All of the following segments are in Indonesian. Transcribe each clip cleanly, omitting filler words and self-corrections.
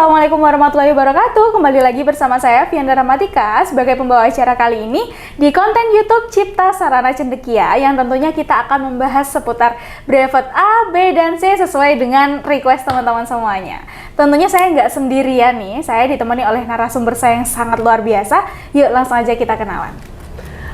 Assalamualaikum warahmatullahi wabarakatuh. Kembali lagi bersama saya Vianda Ramatika sebagai pembawa acara kali ini di konten YouTube Cipta Sarana Cendekia yang tentunya kita akan membahas seputar brevet A, B, dan C sesuai dengan request teman-teman semuanya. Tentunya saya nggak sendirian nih, saya ditemani oleh narasumber saya yang sangat luar biasa. Yuk langsung aja kita kenalan.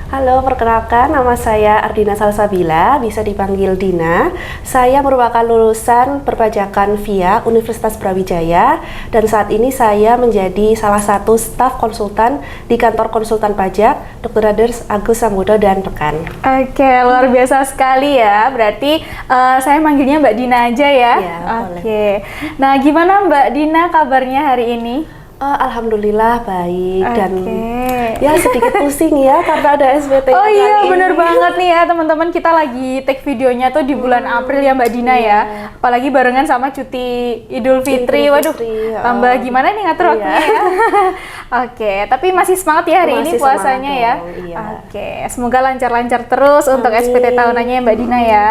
Halo, perkenalkan nama saya Ardina Salsabila, bisa dipanggil Dina. Saya merupakan lulusan perpajakan via Universitas Brawijaya dan saat ini saya menjadi salah satu staf konsultan di kantor konsultan pajak Dr. Agus Sambodo dan rekan. Oke, luar biasa sekali ya. Berarti saya manggilnya Mbak Dina aja ya. Iya, Oke. boleh. Nah, gimana Mbak Dina kabarnya hari ini? Alhamdulillah baik dan Oke. ya sedikit pusing ya karena ada SBT. Oh iya, bener banget nih ya teman-teman, kita lagi take videonya tuh di bulan April ya Mbak Dina ya. Apalagi barengan sama cuti Idul Fitri. Waduh, tambah gimana nih ngatur waktunya ya. Oke, tapi masih semangat ya hari ini puasanya ya. Iya. Oke, semoga lancar-lancar terus untuk SPT tahunannya Mbak Dina ya.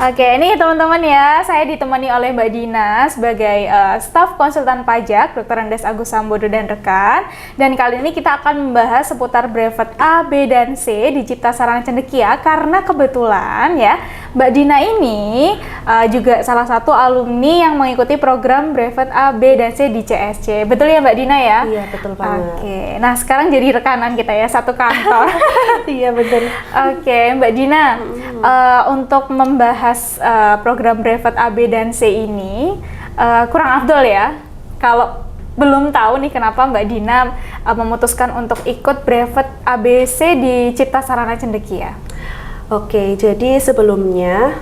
Oke, ini teman-teman ya, saya ditemani oleh Mbak Dina sebagai staf konsultan pajak Dr. Andes Agus Sambodo dan rekan. Dan kali ini kita akan membahas seputar brevet A, B, dan C di Cipta Sarana Cendekia karena kebetulan ya Mbak Dina ini juga salah satu alumni yang mengikuti program brevet A, B, dan C di CSC. Betul ya Mbak Dina ya? Iya, betul banget. Oke, nah sekarang jadi rekanan kita ya, satu kantor. Iya, betul. Oke, Mbak Dina, untuk membahas program brevet A, B, dan C ini kurang afdol ya kalau belum tahu nih kenapa Mbak Dina memutuskan untuk ikut brevet ABC di Cipta Sarana Cendekia. Oke, jadi sebelumnya,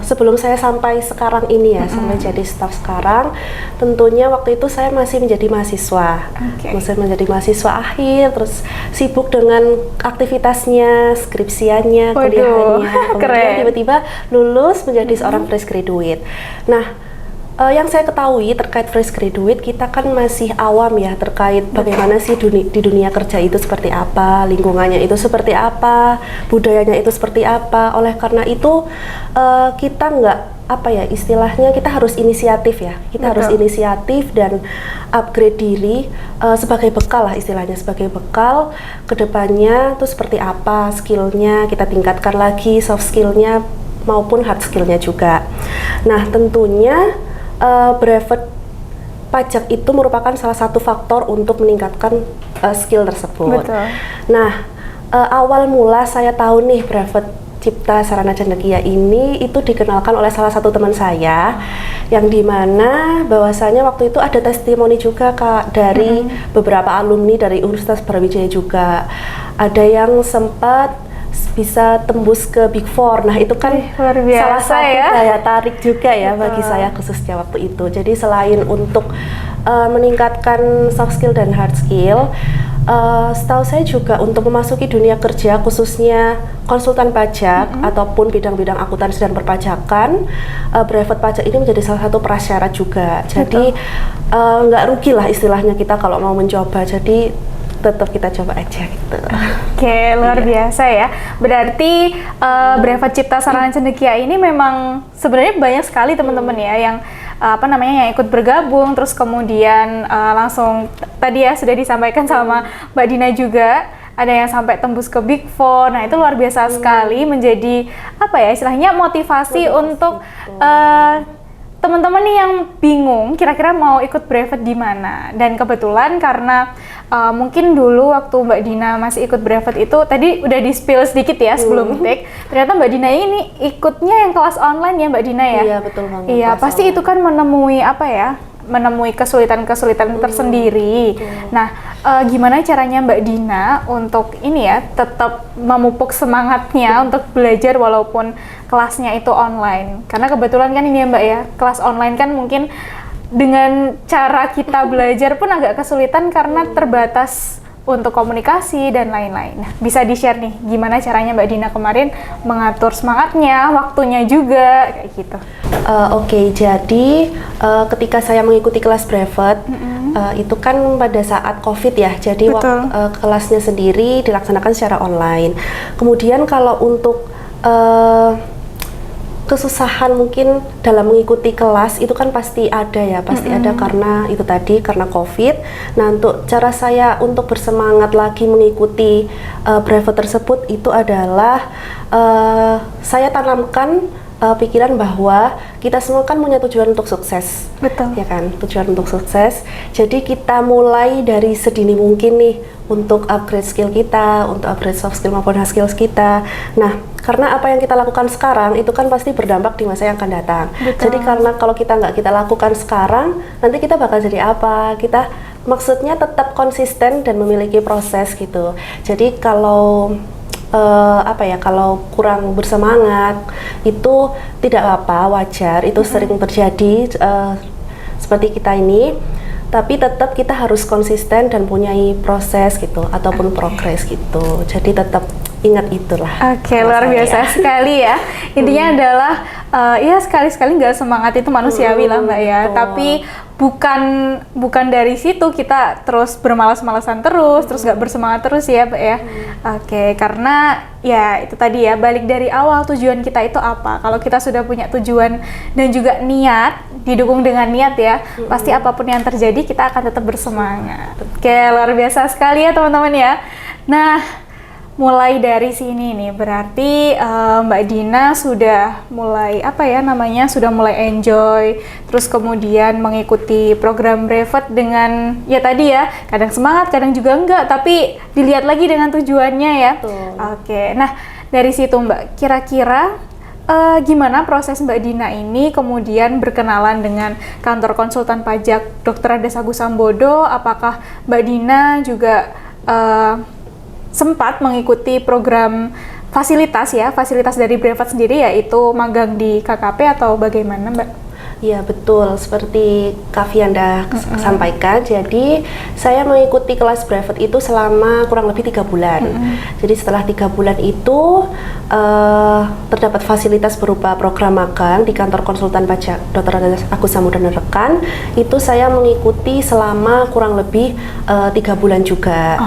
sebelum saya sampai sekarang ini ya, sampai jadi staf sekarang, tentunya waktu itu saya masih menjadi mahasiswa. Masih menjadi mahasiswa akhir, terus sibuk dengan aktivitasnya, skripsiannya, kuliahnya. Kemudian tiba-tiba lulus menjadi seorang fresh graduate. Nah, yang saya ketahui terkait fresh graduate, kita kan masih awam ya terkait bagaimana sih di dunia kerja itu seperti apa, lingkungannya itu seperti apa, budayanya itu seperti apa. Oleh karena itu kita nggak istilahnya kita harus inisiatif ya, kita harus inisiatif dan upgrade diri sebagai bekal lah istilahnya, sebagai bekal kedepannya tuh seperti apa skillnya, kita tingkatkan lagi soft skillnya maupun hard skillnya juga. Nah tentunya brevet pajak itu merupakan salah satu faktor untuk meningkatkan skill tersebut. Betul. Nah, awal mula saya tahu nih brevet Cipta Sarana Cendekia ini itu dikenalkan oleh salah satu teman saya, yang dimana bahwasanya waktu itu ada testimoni juga Kak dari beberapa alumni dari Universitas Brawijaya juga. Ada yang sempat bisa tembus ke Big Four. Nah itu kan salah satu daya tarik juga ya bagi saya khususnya waktu itu. Jadi selain untuk meningkatkan soft skill dan hard skill, setahu saya juga untuk memasuki dunia kerja khususnya konsultan pajak ataupun bidang-bidang akuntansi dan perpajakan, brevet pajak ini menjadi salah satu prasyarat juga. Jadi nggak rugi lah istilahnya kita kalau mau mencoba. Jadi tetap kita coba aja gitu. Oke, luar biasa ya. Berarti brevet Cipta Sarana Cendekia ini memang sebenarnya banyak sekali teman-teman ya yang yang ikut bergabung, terus kemudian langsung tadi ya sudah disampaikan sama Mbak Dina juga, ada yang sampai tembus ke Big Four. Nah itu luar biasa sekali, menjadi istilahnya motivasi untuk teman-teman nih yang bingung kira-kira mau ikut brevet di mana. Dan kebetulan karena mungkin dulu waktu Mbak Dina masih ikut brevet itu tadi udah di-spill sedikit ya sebelum take. Ternyata Mbak Dina ini ikutnya yang kelas online ya Mbak Dina ya? Iya, betul banget. Iya, pasti itu kan menemui kesulitan-kesulitan tersendiri. Nah, gimana caranya Mbak Dina untuk ini ya tetap memupuk semangatnya untuk belajar walaupun kelasnya itu online? Karena kebetulan kan ini ya Mbak ya, kelas online kan mungkin dengan cara kita belajar pun agak kesulitan karena terbatas untuk komunikasi dan lain-lain. Nah, bisa di-share nih gimana caranya Mbak Dina kemarin mengatur semangatnya, waktunya juga kayak gitu. Oke, jadi ketika saya mengikuti kelas brevet itu kan pada saat COVID ya, jadi kelasnya sendiri dilaksanakan secara online. Kemudian kalau untuk kesusahan mungkin dalam mengikuti kelas itu kan pasti ada ya, pasti ada karena itu tadi, karena COVID. Nah, untuk cara saya untuk bersemangat lagi mengikuti brevet tersebut itu adalah saya tanamkan pikiran bahwa kita semua kan punya tujuan untuk sukses. Betul. Ya kan, tujuan untuk sukses. Jadi kita mulai dari sedini mungkin nih untuk upgrade skill kita, untuk upgrade soft skill maupun hard skills kita. Nah, karena apa yang kita lakukan sekarang itu kan pasti berdampak di masa yang akan datang. Betul. Jadi karena kalau kita nggak kita lakukan sekarang, nanti kita bakal jadi apa? Kita maksudnya tetap konsisten dan memiliki proses gitu. Jadi kalau kalau kurang bersemangat itu tidak apa, wajar, itu sering terjadi seperti kita ini, tapi tetap kita harus konsisten dan punyai proses gitu ataupun progres gitu. Jadi tetap ingat itulah. Oke, luar biasa sekali ya. Intinya adalah ya sekali-sekali nggak semangat itu manusiawi lah Mbak ya. Betul. Tapi bukan dari situ kita terus bermalas-malasan terus nggak bersemangat terus ya Mbak ya. Oke, karena ya itu tadi ya, balik dari awal tujuan kita itu apa. Kalau kita sudah punya tujuan dan juga niat, didukung dengan niat ya, pasti apapun yang terjadi kita akan tetap bersemangat. Oke, luar biasa sekali ya teman-teman ya. Nah, mulai dari sini nih, berarti Mbak Dina sudah mulai sudah mulai enjoy, terus kemudian mengikuti program brevet dengan ya tadi ya, kadang semangat, kadang juga enggak, tapi dilihat lagi dengan tujuannya ya. Betul. Oke, nah dari situ Mbak, kira-kira gimana proses Mbak Dina ini kemudian berkenalan dengan kantor konsultan pajak Dr. Andes Agus Sambodo? Apakah Mbak Dina juga sempat mengikuti program fasilitas dari brevet sendiri, yaitu magang di KKP atau bagaimana Mbak? Iya betul, seperti Kak Fianda sampaikan. Jadi saya mengikuti kelas brevet itu selama kurang lebih 3 bulan. Jadi setelah 3 bulan itu terdapat fasilitas berupa program magang di kantor konsultan pajak Dr. Andes Agus Sambodo dan rekan. Itu saya mengikuti selama kurang lebih 3 bulan juga.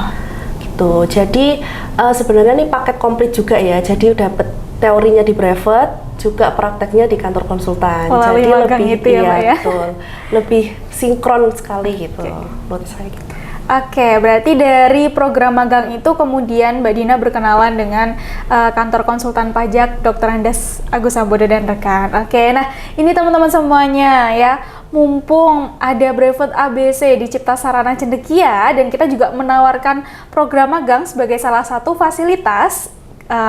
Gitu. Jadi sebenarnya ini paket komplit juga ya. Jadi dapat teorinya di brevet, juga prakteknya di kantor konsultan. Melalui jadi magang lebih itu ya, Mbak ya? betul. Lebih sinkron sekali gitu menurut saya gitu. Oke, berarti dari program magang itu kemudian Mbak Dina berkenalan dengan kantor konsultan pajak Dr. Andes Agus Sambodo dan rekan. Oke, nah ini teman-teman semuanya ya, mumpung ada brevet ABC di Cipta Sarana Cendekia dan kita juga menawarkan program magang sebagai salah satu fasilitas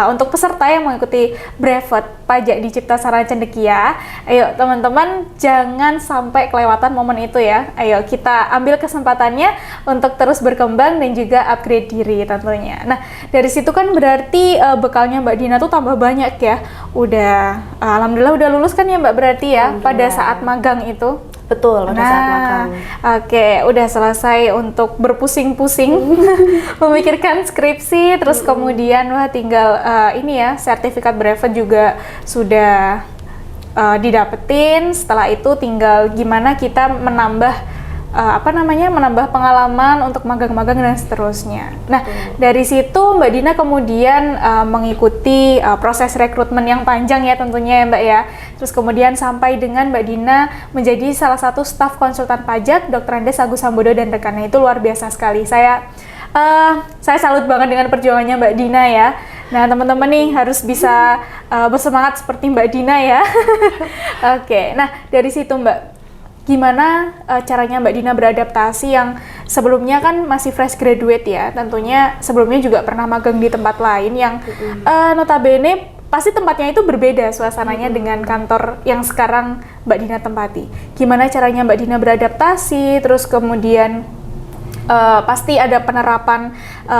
untuk peserta yang mengikuti brevet pajak di Cipta Sarana Cendekia. Ayo teman-teman, jangan sampai kelewatan momen itu ya. Ayo kita ambil kesempatannya untuk terus berkembang dan juga upgrade diri tentunya. Nah, dari situ kan berarti bekalnya Mbak Dina tuh tambah banyak ya. Alhamdulillah udah lulus kan ya Mbak, berarti ya pada saat magang itu. Betul, pada saat magang. Oke, udah selesai untuk berpusing-pusing memikirkan skripsi, terus kemudian tinggal ini ya, sertifikat brevet juga sudah didapetin. Setelah itu tinggal gimana kita menambah menambah pengalaman untuk magang-magang dan seterusnya. Nah, dari situ Mbak Dina kemudian mengikuti proses rekrutmen yang panjang ya tentunya ya Mbak ya. Terus kemudian sampai dengan Mbak Dina menjadi salah satu staf konsultan pajak Dr. Andes Agus Sambodo dan rekannya. Itu luar biasa sekali. Saya salut banget dengan perjuangannya Mbak Dina ya. Nah, teman-teman nih harus bisa bersemangat seperti Mbak Dina ya. Oke, nah dari situ Mbak, gimana caranya Mbak Dina beradaptasi yang sebelumnya kan masih fresh graduate ya, tentunya sebelumnya juga pernah magang di tempat lain yang notabene pasti tempatnya itu berbeda suasananya dengan kantor yang sekarang Mbak Dina tempati. Gimana caranya Mbak Dina beradaptasi, terus kemudian pasti ada penerapan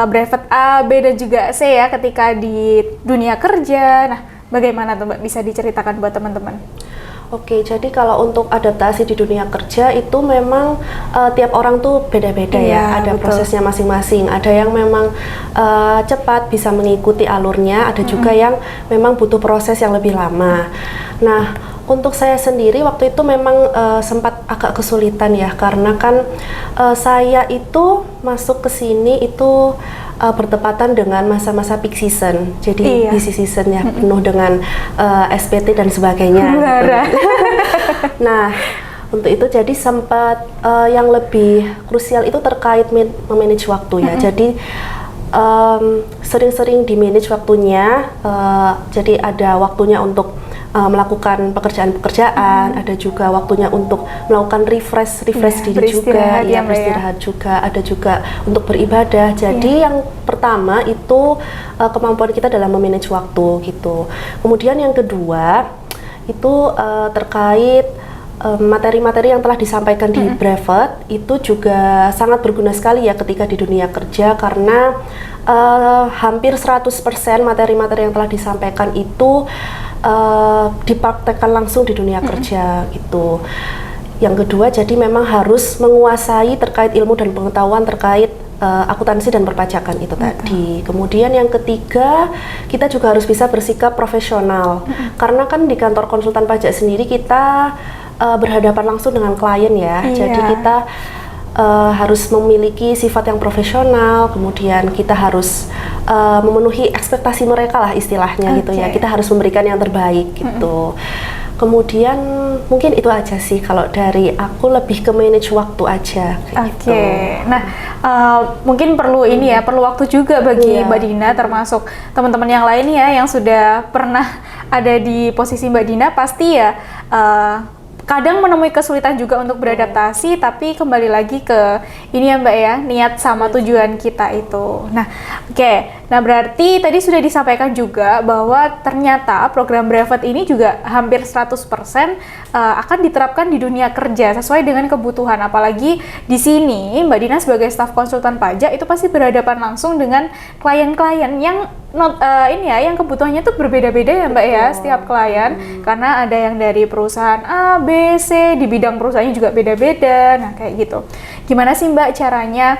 brevet A, B, dan juga C ya ketika di dunia kerja. Nah, bagaimana tuh Mbak, bisa diceritakan buat teman-teman? Oke, jadi kalau untuk adaptasi di dunia kerja itu memang tiap orang tuh beda-beda ya, ada betul. Prosesnya masing-masing. Ada yang memang cepat bisa mengikuti alurnya, ada juga yang memang butuh proses yang lebih lama. Nah, untuk saya sendiri waktu itu memang sempat agak kesulitan ya, karena kan saya itu masuk ke sini itu bertepatan dengan masa-masa peak season. Jadi busy season ya, penuh dengan SPT dan sebagainya. Gitu. Nah, untuk itu jadi sempat yang lebih krusial itu terkait memanage waktu ya. Jadi sering-sering di manage waktunya. Jadi ada waktunya untuk melakukan pekerjaan-pekerjaan, ada juga waktunya untuk melakukan refresh diri juga, ya beristirahat juga, ada juga untuk beribadah. Jadi yang pertama itu kemampuan kita dalam memanage waktu gitu. Kemudian yang kedua itu terkait materi-materi yang telah disampaikan di brevet itu juga sangat berguna sekali ya ketika di dunia kerja, karena hampir 100% materi-materi yang telah disampaikan itu dipraktekkan langsung di dunia kerja gitu. Yang kedua, jadi memang harus menguasai terkait ilmu dan pengetahuan terkait akuntansi dan perpajakan itu tadi. Kemudian yang ketiga, kita juga harus bisa bersikap profesional. Karena kan di kantor konsultan pajak sendiri kita berhadapan langsung dengan klien ya. Jadi kita harus memiliki sifat yang profesional, kemudian kita harus memenuhi ekspektasi mereka lah istilahnya gitu ya. Kita harus memberikan yang terbaik gitu. Kemudian mungkin itu aja sih kalau dari aku, lebih ke manage waktu aja. Gitu. Nah mungkin perlu ini ya, perlu waktu juga bagi Mbak Dina, termasuk teman-teman yang lain ya yang sudah pernah ada di posisi Mbak Dina, pasti ya kadang menemui kesulitan juga untuk beradaptasi, tapi kembali lagi ke ini ya Mbak ya, niat sama tujuan kita itu. Nah, nah berarti tadi sudah disampaikan juga bahwa ternyata program brevet ini juga hampir 100% akan diterapkan di dunia kerja sesuai dengan kebutuhan. Apalagi di sini Mbak Dina sebagai staf konsultan pajak itu pasti berhadapan langsung dengan klien-klien yang yang kebutuhannya tuh berbeda-beda ya Mbak ya, setiap klien, karena ada yang dari perusahaan A, B, C, di bidang perusahaannya juga beda-beda. Nah kayak gitu. Gimana sih Mbak caranya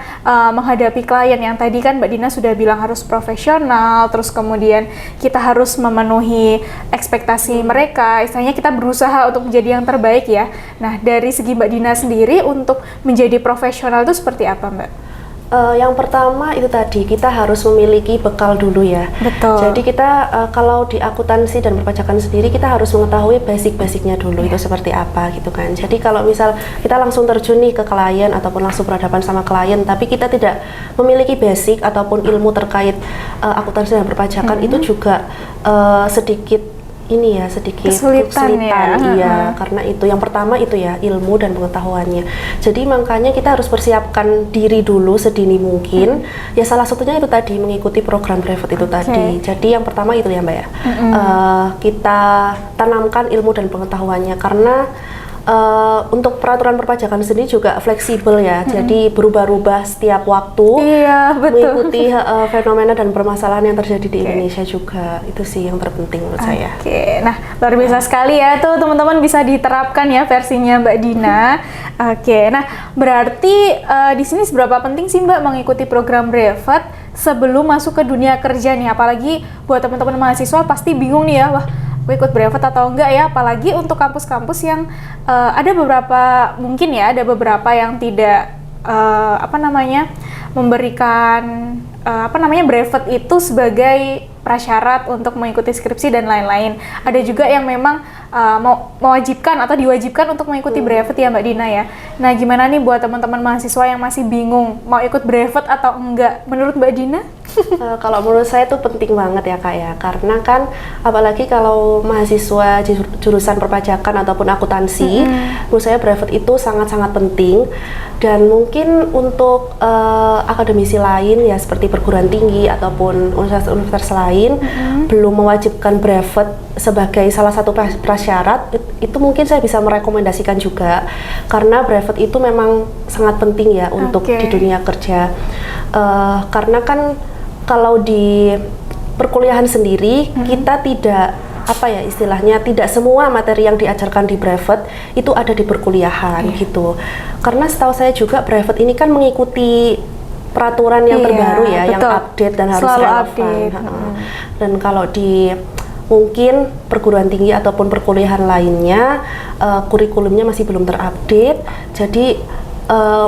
menghadapi klien yang tadi kan Mbak Dina sudah bilang harus profesional, terus kemudian kita harus memenuhi ekspektasi mereka, istilahnya kita berusaha untuk menjadi yang terbaik ya. Nah dari segi Mbak Dina sendiri untuk menjadi profesional itu seperti apa Mbak? Yang pertama itu tadi, kita harus memiliki bekal dulu ya. Betul. Jadi kita kalau di akuntansi dan perpajakan sendiri, kita harus mengetahui basic-basicnya dulu itu seperti apa gitu kan. Jadi kalau misal kita langsung terjun nih ke klien ataupun langsung berhadapan sama klien, tapi kita tidak memiliki basic ataupun ilmu terkait akuntansi dan perpajakan, itu juga sedikit kesulitan ya. Karena itu yang pertama itu ya, ilmu dan pengetahuannya. Jadi makanya kita harus persiapkan diri dulu sedini mungkin. Ya salah satunya itu tadi, mengikuti program brevet itu tadi. Jadi yang pertama itu ya Mbak ya, kita tanamkan ilmu dan pengetahuannya, karena untuk peraturan perpajakan sendiri juga fleksibel ya, jadi berubah-ubah setiap waktu, mengikuti fenomena dan permasalahan yang terjadi di Indonesia juga. Itu sih yang terpenting menurut saya. Nah luar biasa sekali ya, tuh teman-teman bisa diterapkan ya versinya Mbak Dina. Nah berarti di sini seberapa penting sih Mbak mengikuti program brevet sebelum masuk ke dunia kerja nih? Apalagi buat teman-teman mahasiswa pasti bingung nih ya, wah ikut brevet atau enggak ya, apalagi untuk kampus-kampus yang ada beberapa yang tidak memberikan brevet itu sebagai prasyarat untuk mengikuti skripsi dan lain-lain. Ada juga yang memang mewajibkan atau diwajibkan untuk mengikuti brevet ya Mbak Dina ya. Nah gimana nih buat teman-teman mahasiswa yang masih bingung mau ikut brevet atau enggak, menurut Mbak Dina? Kalau menurut saya itu penting banget ya Kak ya, karena kan apalagi kalau mahasiswa jurusan perpajakan ataupun akuntansi, menurut saya brevet itu sangat-sangat penting. Dan mungkin untuk akademisi lain ya seperti perguruan tinggi ataupun universitas lain belum mewajibkan brevet sebagai salah satu prasyarat, itu mungkin saya bisa merekomendasikan juga, karena brevet itu memang sangat penting ya untuk di dunia kerja. Karena kan kalau di perkuliahan sendiri kita tidak tidak semua materi yang diajarkan di brevet itu ada di perkuliahan gitu. Karena setahu saya juga brevet ini kan mengikuti peraturan yang terbaru ya, yang update dan harus relevan. Dan kalau di mungkin perguruan tinggi ataupun perkuliahan lainnya kurikulumnya masih belum terupdate, jadi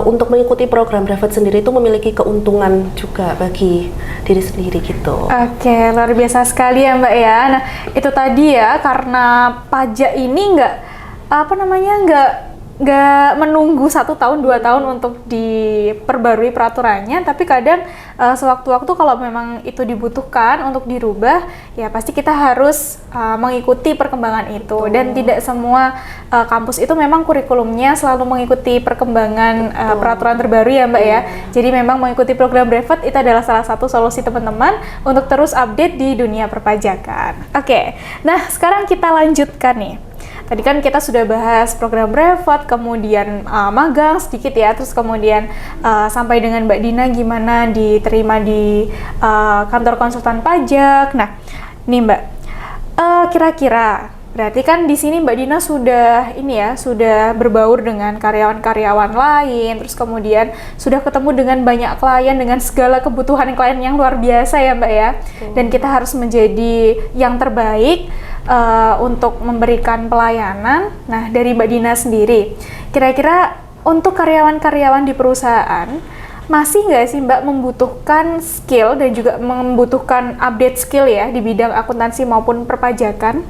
untuk mengikuti program Brevet sendiri itu memiliki keuntungan juga bagi diri sendiri gitu. Oke, luar biasa sekali ya Mbak ya. Nah, itu tadi ya, karena pajak ini nggak menunggu 1 tahun 2 tahun untuk diperbarui peraturannya, tapi kadang sewaktu-waktu kalau memang itu dibutuhkan untuk dirubah, ya pasti kita harus mengikuti perkembangan itu. Dan tidak semua kampus itu memang kurikulumnya selalu mengikuti perkembangan peraturan terbaru ya Mbak ya. Jadi memang mengikuti program Brevet itu adalah salah satu solusi teman-teman untuk terus update di dunia perpajakan. Oke, nah sekarang kita lanjutkan nih. Tadi kan kita sudah bahas program Brevet, kemudian magang sedikit ya, terus kemudian sampai dengan Mbak Dina gimana diterima di kantor konsultan pajak. Nah, nih Mbak, kira-kira berarti kan di sini Mbak Dina sudah berbaur dengan karyawan-karyawan lain, terus kemudian sudah ketemu dengan banyak klien dengan segala kebutuhan klien yang luar biasa ya Mbak ya. Dan kita harus menjadi yang terbaik untuk memberikan pelayanan. Nah, dari Mbak Dina sendiri, kira-kira untuk karyawan-karyawan di perusahaan, masih nggak sih Mbak membutuhkan skill dan juga membutuhkan update skill ya di bidang akuntansi maupun perpajakan?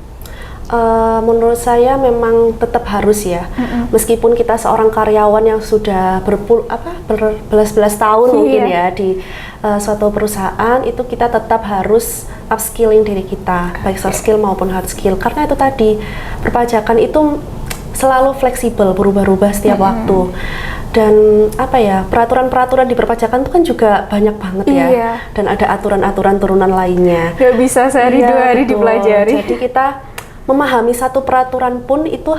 Menurut saya memang tetap harus ya, meskipun kita seorang karyawan yang sudah berbelas-belas tahun mungkin ya di suatu perusahaan, itu kita tetap harus upskilling diri kita, baik soft skill maupun hard skill, karena itu tadi perpajakan itu selalu fleksibel, berubah-ubah setiap waktu. Dan peraturan-peraturan di perpajakan itu kan juga banyak banget ya, dan ada aturan-aturan turunan lainnya. Gak bisa sehari 2 hari dipelajari. Jadi kita memahami satu peraturan pun itu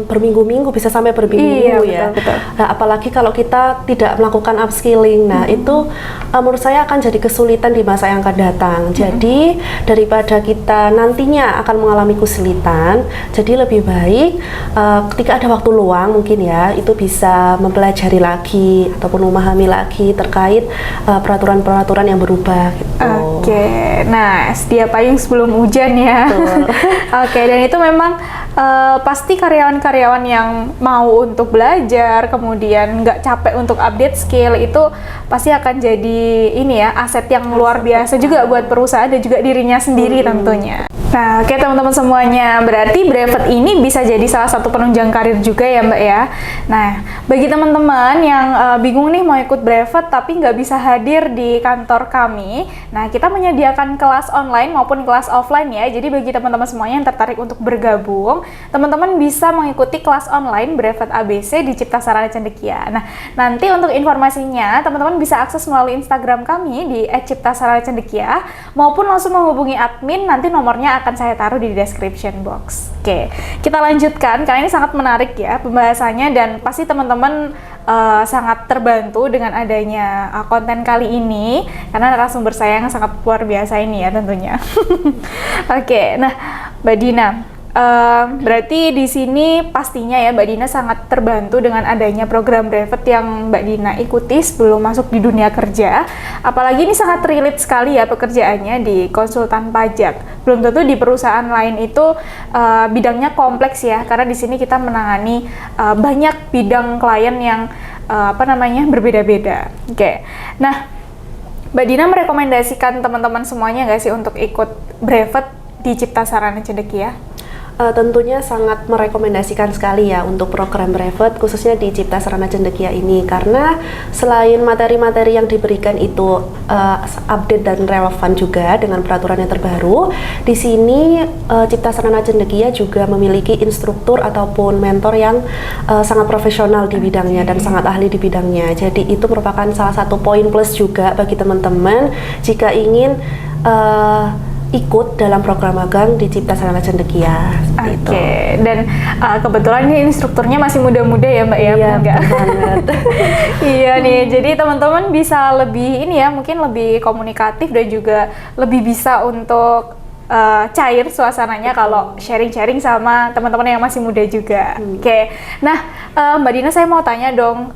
berminggu-minggu, bisa sampai berminggu ya. Betul. Nah, apalagi kalau kita tidak melakukan upskilling, nah itu menurut saya akan jadi kesulitan di masa yang akan datang. Jadi daripada kita nantinya akan mengalami kesulitan, jadi lebih baik ketika ada waktu luang mungkin ya, itu bisa mempelajari lagi ataupun memahami lagi terkait peraturan-peraturan yang berubah gitu. Oke, nah sedia payung sebelum hujan ya. Oke, dan itu memang pasti karyawan-karyawan yang mau untuk belajar, kemudian nggak capek untuk update skill, itu pasti akan jadi aset yang luar biasa juga buat perusahaan dan juga dirinya sendiri tentunya. Nah, oke teman-teman semuanya, berarti Brevet ini bisa jadi salah satu penunjang karir juga ya Mbak ya. Nah, bagi teman-teman yang bingung nih mau ikut Brevet tapi nggak bisa hadir di kantor kami, nah kita menyediakan kelas online maupun kelas offline ya. Jadi bagi teman-teman semuanya yang tertarik untuk bergabung, teman-teman bisa mengikuti kelas online Brevet ABC di Cipta Sarana Cendekia. Nah, nanti untuk informasinya teman-teman bisa akses melalui Instagram kami di @ciptasaranacendekia maupun langsung menghubungi admin, nanti nomornya akan saya taruh di description box. Oke, kita lanjutkan karena ini sangat menarik ya pembahasannya, dan pasti teman-teman sangat terbantu dengan adanya konten kali ini karena narasumber saya yang sangat luar biasa ini ya tentunya. Oke, nah Mbak Dina, berarti di sini pastinya ya Mbak Dina sangat terbantu dengan adanya program Brevet yang Mbak Dina ikuti sebelum masuk di dunia kerja. Apalagi ini sangat relate sekali ya pekerjaannya di konsultan pajak. Belum tentu di perusahaan lain itu bidangnya kompleks ya, karena di sini kita menangani banyak bidang klien yang berbeda-beda. Oke, nah Mbak Dina merekomendasikan teman-teman semuanya nggak sih untuk ikut Brevet di Cipta Sarana Cendekia? Tentunya sangat merekomendasikan sekali ya untuk program Brevet khususnya di Cipta Sarana Cendekia ini, karena selain materi-materi yang diberikan itu update dan relevan juga dengan peraturan yang terbaru, di sini Cipta Sarana Cendekia juga memiliki instruktur ataupun mentor yang sangat profesional di bidangnya dan sangat ahli di bidangnya. Jadi itu merupakan salah satu poin plus juga bagi teman-teman jika ingin ikut dalam program magang di Cipta Sarana Cendekia. Oke, dan kebetulan ini instrukturnya masih muda-muda ya Mbak ya? Iya, banget. Iya nih, jadi teman-teman bisa lebih mungkin lebih komunikatif dan juga lebih bisa untuk cair suasananya kalau sharing-sharing sama teman-teman yang masih muda juga. Oke, nah Mbak Dina saya mau tanya dong,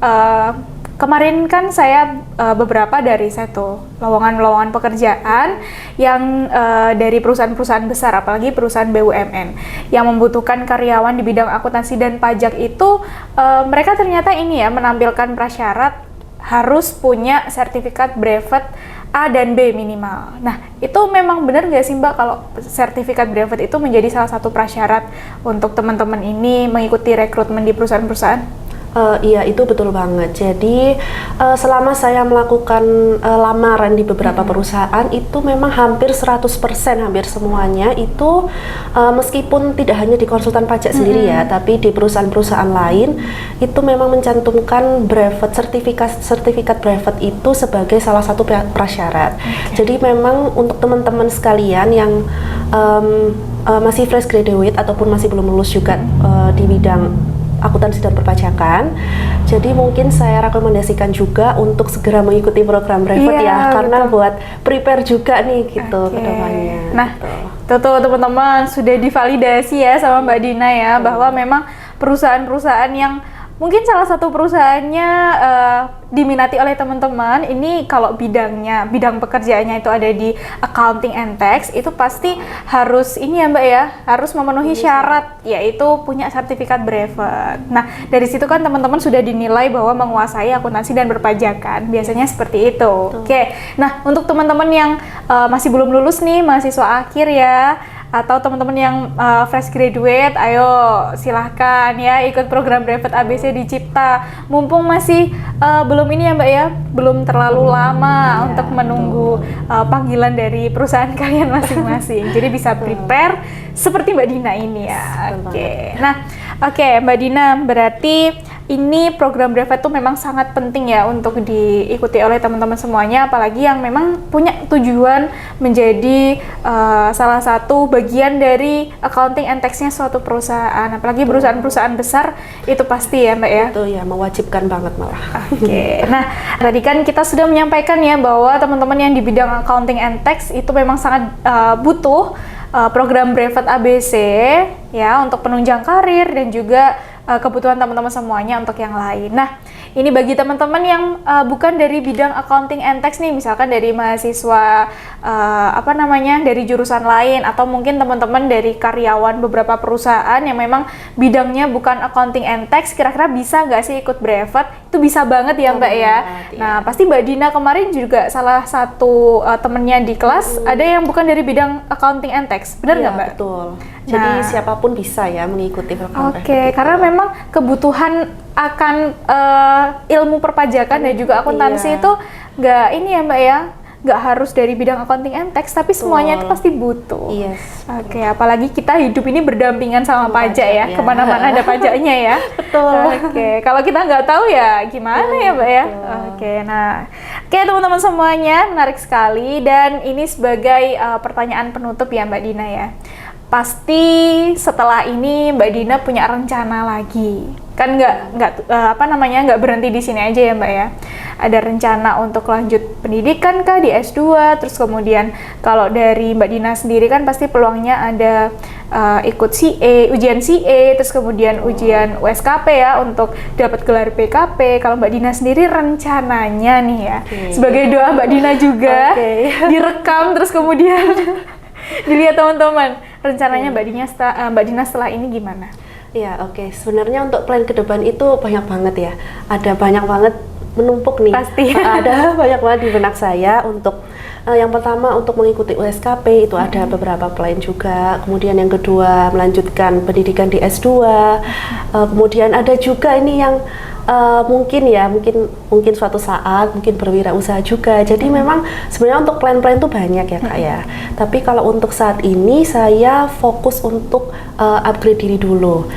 kemarin kan saya beberapa dari tuh lowongan-lowongan pekerjaan yang dari perusahaan-perusahaan besar, apalagi perusahaan BUMN yang membutuhkan karyawan di bidang akuntansi dan pajak itu mereka ternyata ini ya menampilkan prasyarat harus punya sertifikat brevet A dan B minimal. Nah, itu memang benar nggak sih Mbak kalau sertifikat brevet itu menjadi salah satu prasyarat untuk teman-teman ini mengikuti rekrutmen di perusahaan-perusahaan? Iya, itu betul banget. Jadi selama saya melakukan lamaran di beberapa perusahaan itu memang hampir 100% hampir semuanya itu meskipun tidak hanya di konsultan pajak sendiri ya, tapi di perusahaan-perusahaan lain itu memang mencantumkan brevet, sertifikat brevet itu sebagai salah satu prasyarat. Jadi memang untuk teman-teman sekalian yang masih fresh graduate ataupun masih belum lulus juga di bidang akuntansi dan perpajakan, jadi mungkin saya rekomendasikan juga untuk segera mengikuti program brevet ya, karena buat prepare juga nih gitu ke depannya. Nah, itu tuh teman-teman sudah divalidasi ya sama Mbak Dina ya, bahwa memang perusahaan-perusahaan yang mungkin salah satu perusahaannya diminati oleh teman-teman ini kalau bidang pekerjaannya itu ada di accounting and tax, itu pasti harus ini ya Mbak ya, harus memenuhi syarat yaitu punya sertifikat brevet. Nah, dari situ kan teman-teman sudah dinilai bahwa menguasai akuntansi dan perpajakan, biasanya seperti itu. Oke. Nah, untuk teman-teman yang masih belum lulus nih, mahasiswa akhir ya, atau teman-teman yang fresh graduate, ayo silahkan ya ikut program brevet ABC di Cipta. Mumpung masih belum ini ya Mbak ya, belum terlalu lama untuk menunggu panggilan dari perusahaan kalian masing-masing. Jadi bisa prepare seperti Mbak Dina ini ya. Oke. Nah, oke Mbak Dina, berarti ini program brevet itu memang sangat penting ya untuk diikuti oleh teman-teman semuanya, apalagi yang memang punya tujuan menjadi salah satu bagian dari accounting and tax-nya suatu perusahaan, apalagi perusahaan-perusahaan besar itu pasti ya Mbak ya. Itu ya mewajibkan banget malah. Oke. Nah, tadi kan kita sudah menyampaikan ya bahwa teman-teman yang di bidang accounting and tax itu memang sangat butuh program brevet ABC ya untuk penunjang karir dan juga kebutuhan teman-teman semuanya untuk yang lain. Nah, ini bagi teman-teman yang bukan dari bidang accounting and tax nih, misalkan dari mahasiswa dari jurusan lain, atau mungkin teman-teman dari karyawan beberapa perusahaan yang memang bidangnya bukan accounting and tax, kira-kira bisa nggak sih ikut brevet? Itu bisa banget ya Mbak ya. Nah, pasti Mbak Dina kemarin juga salah satu temennya di kelas ada yang bukan dari bidang accounting and tax, benar nggak Mbak? Betul. Jadi siapapun bisa ya mengikuti program brevet. Oke, karena memang kebutuhan akan ilmu perpajakan dan juga akuntansi itu nggak ini ya Mbak ya, nggak harus dari bidang accounting and tax, tapi semuanya itu pasti butuh. Oke, apalagi kita hidup ini berdampingan sama pajak ya, kemana-mana ada pajaknya ya. Betul. Oke, kalau kita nggak tahu ya gimana ya Mbak ya. Oke, nah, oke teman-teman semuanya, menarik sekali, dan ini sebagai pertanyaan penutup ya Mbak Dina ya. Pasti setelah ini Mbak Dina punya rencana lagi, kan nggak berhenti di sini aja ya Mbak ya. Ada rencana untuk lanjut pendidikan kah di S2, terus kemudian kalau dari Mbak Dina sendiri kan pasti peluangnya ada ikut ujian CA, terus kemudian ujian USKP ya untuk dapat gelar PKP. Kalau Mbak Dina sendiri rencananya nih ya, sebagai doa Mbak Dina juga direkam terus kemudian dilihat teman-teman, rencananya Mbak Dina setelah ini gimana? Ya, oke. Sebenarnya untuk plan ke depan itu banyak banget ya. Ada banyak banget menumpuk nih. Pasti. Ada banyak banget di benak saya untuk yang pertama untuk mengikuti USKP itu ada beberapa plan juga. Kemudian yang kedua melanjutkan pendidikan di S2. Kemudian ada juga ini yang mungkin suatu saat mungkin berwirausaha juga. Jadi memang sebenarnya untuk plan-plan itu banyak ya Kak ya. Tapi kalau untuk saat ini saya fokus untuk upgrade diri dulu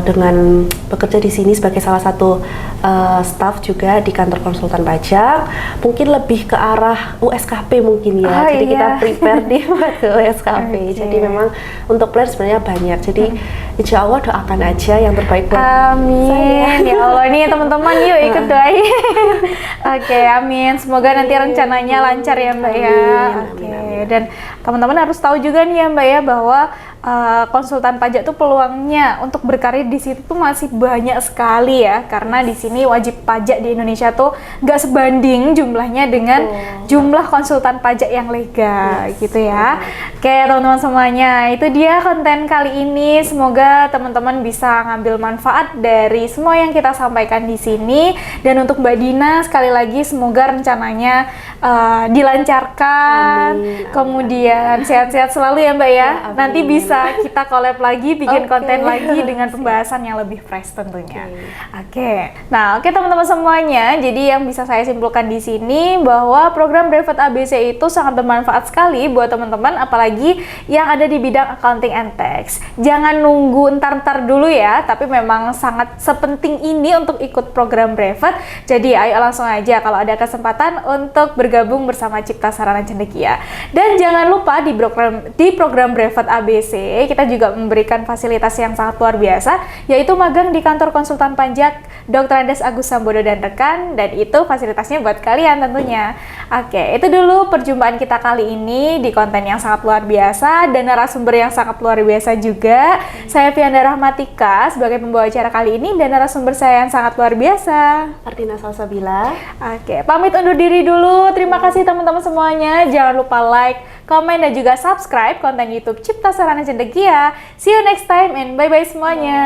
dengan bekerja di sini sebagai salah satu staff juga di kantor konsultan pajak. Mungkin lebih ke arah USKP mungkin ya. Jadi kita prepare di ke USKP. Jadi memang untuk plan sebenarnya banyak. Jadi insya Allah doakan aja yang terbaik buat amin saya. Ya Allah, nih teman-teman yuk ikut doain. Oke, amin. Semoga nanti rencananya lancar ya Mbak ya. Oke. dan teman-teman harus tahu juga nih ya Mbak ya bahwa konsultan pajak tuh peluangnya untuk berkarir di situ tuh masih banyak sekali ya, karena di sini wajib pajak di Indonesia tuh nggak sebanding jumlahnya dengan jumlah konsultan pajak yang legal gitu ya. Oke teman-teman semuanya, itu dia konten kali ini. Semoga teman-teman bisa ngambil manfaat dari semua yang kita sampaikan di sini. Dan untuk Mbak Dina sekali lagi semoga rencananya dilancarkan, kemudian sehat-sehat selalu ya Mbak ya. Nanti bisa kita collab lagi, bikin konten lagi dengan pembahasan yang lebih fresh tentunya. Nah, teman-teman semuanya, jadi yang bisa saya simpulkan di sini bahwa program Brevet ABC itu sangat bermanfaat sekali buat teman-teman, apalagi yang ada di bidang accounting and tax. Jangan nunggu ntar-ntar dulu ya, tapi memang sangat sepenting ini untuk ikut program Brevet. Jadi ayo langsung aja kalau ada kesempatan untuk bergabung bersama Cipta Sarana Cendekia. Dan jangan lupa di program Brevet ABC kita juga memberikan fasilitas yang sangat luar biasa, yaitu magang di kantor konsultan pajak Dr. Andes Agus Sambodo dan rekan, dan itu fasilitasnya buat kalian tentunya. Itu dulu perjumpaan kita kali ini di konten yang sangat luar biasa dan narasumber yang sangat luar biasa juga. Saya Fianda Rahmatika sebagai pembawa acara kali ini, dan narasumber saya yang sangat luar biasa Artina Salsabila. Pamit undur diri dulu. Terima kasih teman-teman semuanya. Jangan lupa like, komen, dan juga subscribe konten YouTube Cipta Sarana Cendekia. See you next time and bye-bye semuanya.